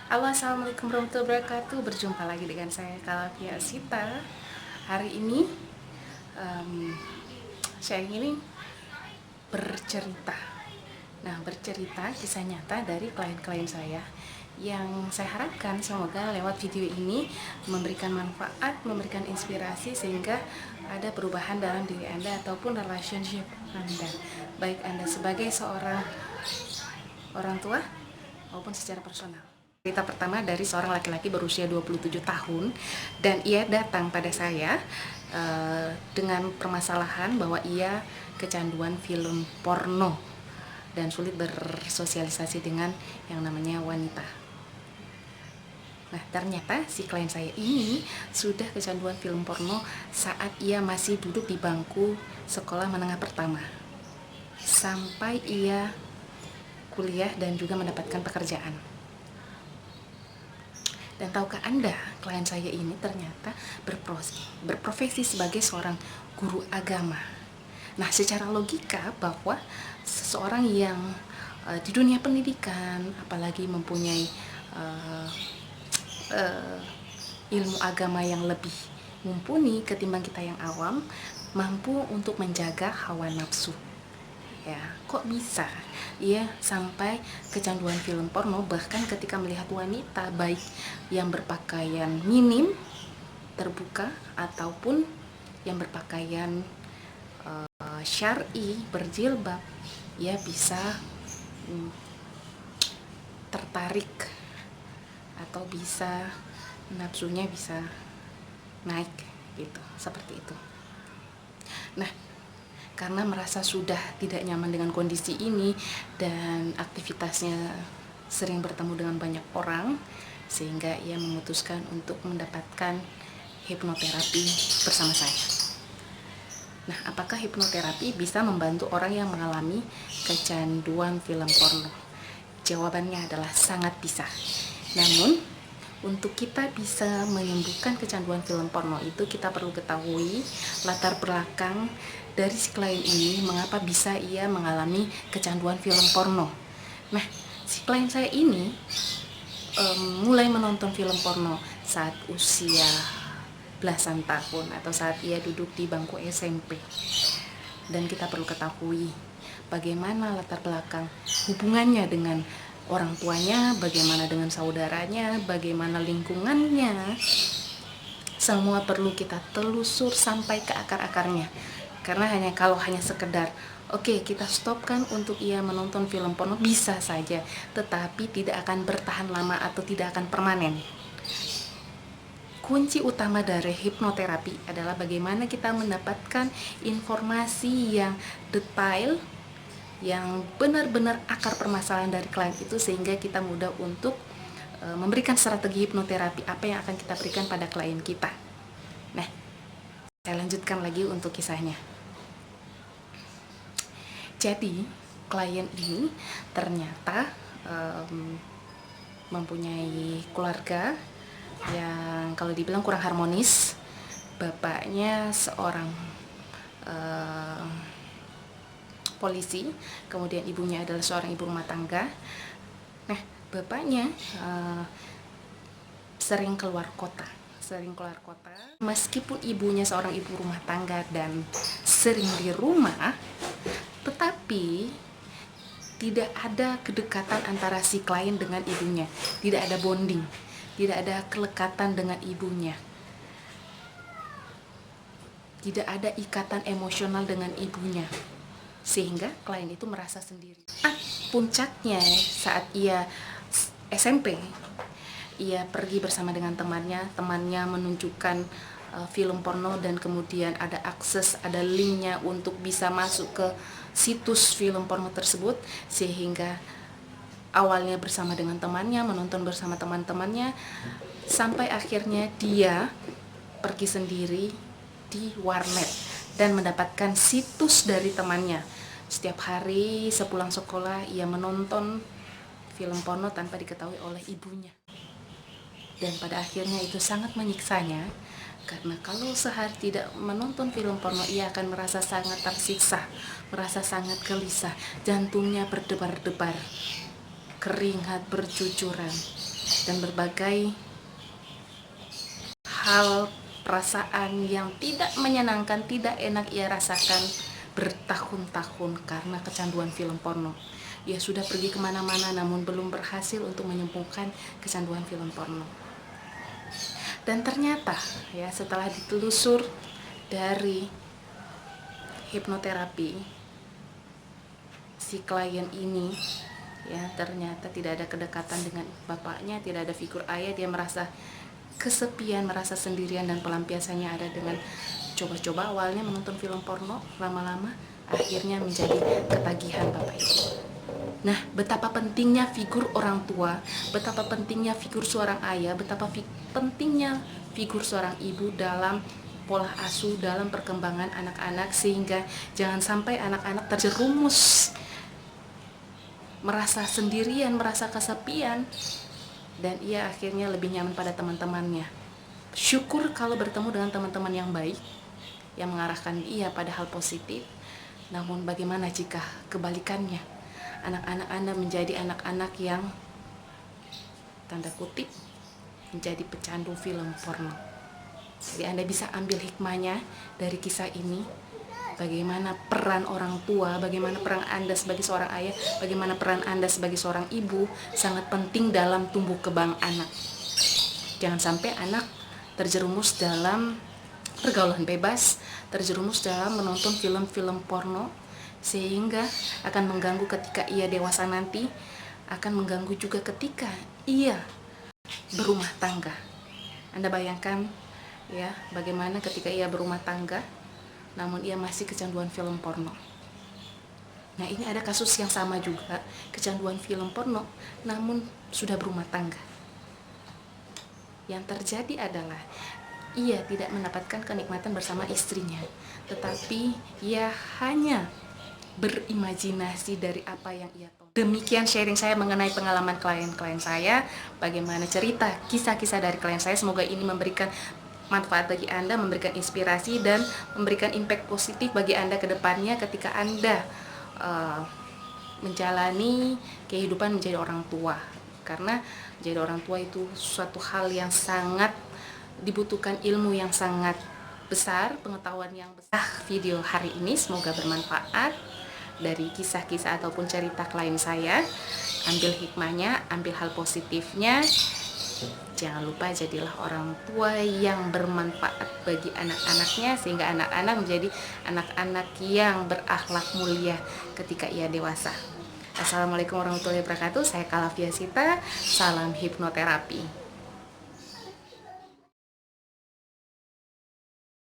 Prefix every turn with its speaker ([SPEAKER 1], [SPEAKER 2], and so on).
[SPEAKER 1] Halo, assalamualaikum warahmatullahi wabarakatuh. Berjumpa lagi dengan saya Kalvia Sita. Hari ini saya ingin bercerita. Nah, bercerita kisah nyata dari klien-klien saya yang saya harapkan semoga lewat video ini memberikan manfaat, memberikan inspirasi sehingga ada perubahan dalam diri Anda ataupun relationship Anda. Baik Anda sebagai seorang orang tua maupun secara personal. Cerita pertama dari seorang laki-laki berusia 27 tahun dan ia datang pada saya dengan permasalahan bahwa ia kecanduan film porno dan sulit bersosialisasi dengan yang namanya wanita. Nah, ternyata si klien saya ini sudah kecanduan film porno saat ia masih duduk di bangku sekolah menengah pertama. Sampai ia kuliah dan juga mendapatkan pekerjaan. Dan tahukah Anda, klien saya ini ternyata berprofesi sebagai seorang guru agama. Nah, secara logika bahwa seseorang yang di dunia pendidikan, apalagi mempunyai ilmu agama yang lebih mumpuni ketimbang kita yang awam, mampu untuk menjaga hawa nafsu. Ya, kok bisa ia sampai kecanduan film porno bahkan ketika melihat wanita baik yang berpakaian minim terbuka ataupun yang berpakaian syar'i berjilbab, ia bisa tertarik atau bisa nafsunya bisa naik gitu, seperti itu. Nah, karena merasa sudah tidak nyaman dengan kondisi ini dan aktivitasnya sering bertemu dengan banyak orang, sehingga ia memutuskan untuk mendapatkan hipnoterapi bersama saya. Nah, apakah hipnoterapi bisa membantu orang yang mengalami kecanduan film porno? Jawabannya adalah sangat bisa. Namun, untuk kita bisa menyembuhkan kecanduan film porno itu kita perlu ketahui latar belakang dari si klien ini, mengapa bisa ia mengalami kecanduan film porno. Nah, si klien saya ini mulai menonton film porno saat usia belasan tahun atau saat ia duduk di bangku SMP. Dan kita perlu ketahui bagaimana latar belakang hubungannya dengan orang tuanya, bagaimana dengan saudaranya, bagaimana lingkungannya. Semua perlu kita telusur sampai ke akar-akarnya. Karena kalau hanya sekedar oke, kita stopkan untuk ia menonton film porno bisa saja, tetapi tidak akan bertahan lama atau tidak akan permanen. Kunci utama dari hipnoterapi adalah bagaimana kita mendapatkan informasi yang detail, yang benar-benar akar permasalahan dari klien itu, sehingga kita mudah untuk memberikan strategi hipnoterapi apa yang akan kita berikan pada klien kita. Nah, saya lanjutkan lagi untuk kisahnya. Jadi, klien ini ternyata mempunyai keluarga yang kalau dibilang kurang harmonis. Bapaknya seorang polisi, kemudian ibunya adalah seorang ibu rumah tangga. Nah, bapaknya sering keluar kota. Meskipun ibunya seorang ibu rumah tangga dan sering di rumah, tetapi tidak ada kedekatan antara si klien dengan ibunya. Tidak ada bonding, tidak ada kelekatan dengan ibunya. Tidak ada ikatan emosional dengan ibunya. Sehingga klien itu merasa sendiri. Puncaknya saat ia SMP, ia pergi bersama dengan temannya menunjukkan film porno dan kemudian ada akses, ada linknya untuk bisa masuk ke situs film porno tersebut, sehingga awalnya bersama dengan temannya, menonton bersama teman-temannya, sampai akhirnya dia pergi sendiri di warnet dan mendapatkan situs dari temannya. Setiap hari sepulang sekolah ia menonton film porno tanpa diketahui oleh ibunya. Dan pada akhirnya itu sangat menyiksanya, karena kalau sehari tidak menonton film porno ia akan merasa sangat tersiksa, merasa sangat gelisah, jantungnya berdebar-debar, keringat bercucuran. dan berbagai hal perasaan yang tidak menyenangkan, tidak enak ia rasakan bertahun-tahun karena kecanduan film porno. Ia sudah pergi kemana-mana namun belum berhasil untuk menyembuhkan kecanduan film porno. Dan ternyata ya, setelah ditelusur dari hipnoterapi, si klien ini ya ternyata tidak ada kedekatan dengan bapaknya, tidak ada figur ayah. Dia merasa kesepian, merasa sendirian, dan pelampiasannya ada dengan coba-coba awalnya menonton film porno, lama-lama akhirnya menjadi ketagihan bapak itu. Nah, betapa pentingnya figur orang tua, betapa pentingnya figur seorang ayah, betapa pentingnya figur seorang ibu dalam pola asuh, dalam perkembangan anak-anak, sehingga jangan sampai anak-anak terjerumus merasa sendirian, merasa kesepian, dan ia akhirnya lebih nyaman pada teman-temannya. Syukur kalau bertemu dengan teman-teman yang baik, yang mengarahkan ia pada hal positif. Namun bagaimana jika kebalikannya? Anak-anak Anda menjadi anak-anak yang tanda kutip menjadi pecandu film porno. Jadi Anda bisa ambil hikmahnya dari kisah ini. Bagaimana peran orang tua, bagaimana peran Anda sebagai seorang ayah, bagaimana peran Anda sebagai seorang ibu sangat penting dalam tumbuh kembang anak. Jangan sampai anak terjerumus dalam pergaulan bebas, terjerumus dalam menonton film-film porno, sehingga akan mengganggu ketika ia dewasa nanti, akan mengganggu juga ketika ia berumah tangga. Anda bayangkan ya, bagaimana ketika ia berumah tangga namun ia masih kecanduan film porno. Nah, ini ada kasus yang sama juga, kecanduan film porno namun sudah berumah tangga. Yang terjadi adalah ia tidak mendapatkan kenikmatan bersama istrinya, tetapi ia hanya berimajinasi dari apa yang ia tonton. Demikian sharing saya mengenai pengalaman klien-klien saya, bagaimana cerita, kisah-kisah dari klien saya. Semoga ini memberikan manfaat bagi Anda, memberikan inspirasi, dan memberikan impact positif bagi Anda ke depannya ketika Anda menjalani kehidupan menjadi orang tua. Karena menjadi orang tua itu suatu hal yang sangat dibutuhkan ilmu yang sangat besar, pengetahuan yang besar. Video hari ini semoga bermanfaat dari kisah-kisah ataupun cerita klien saya. Ambil hikmahnya, ambil hal positifnya. Jangan lupa jadilah orang tua yang bermanfaat bagi anak-anaknya, sehingga anak-anak menjadi anak-anak yang berakhlak mulia ketika ia dewasa. Assalamualaikum warahmatullahi wabarakatuh. Saya Kalafia Sita, salam hipnoterapi.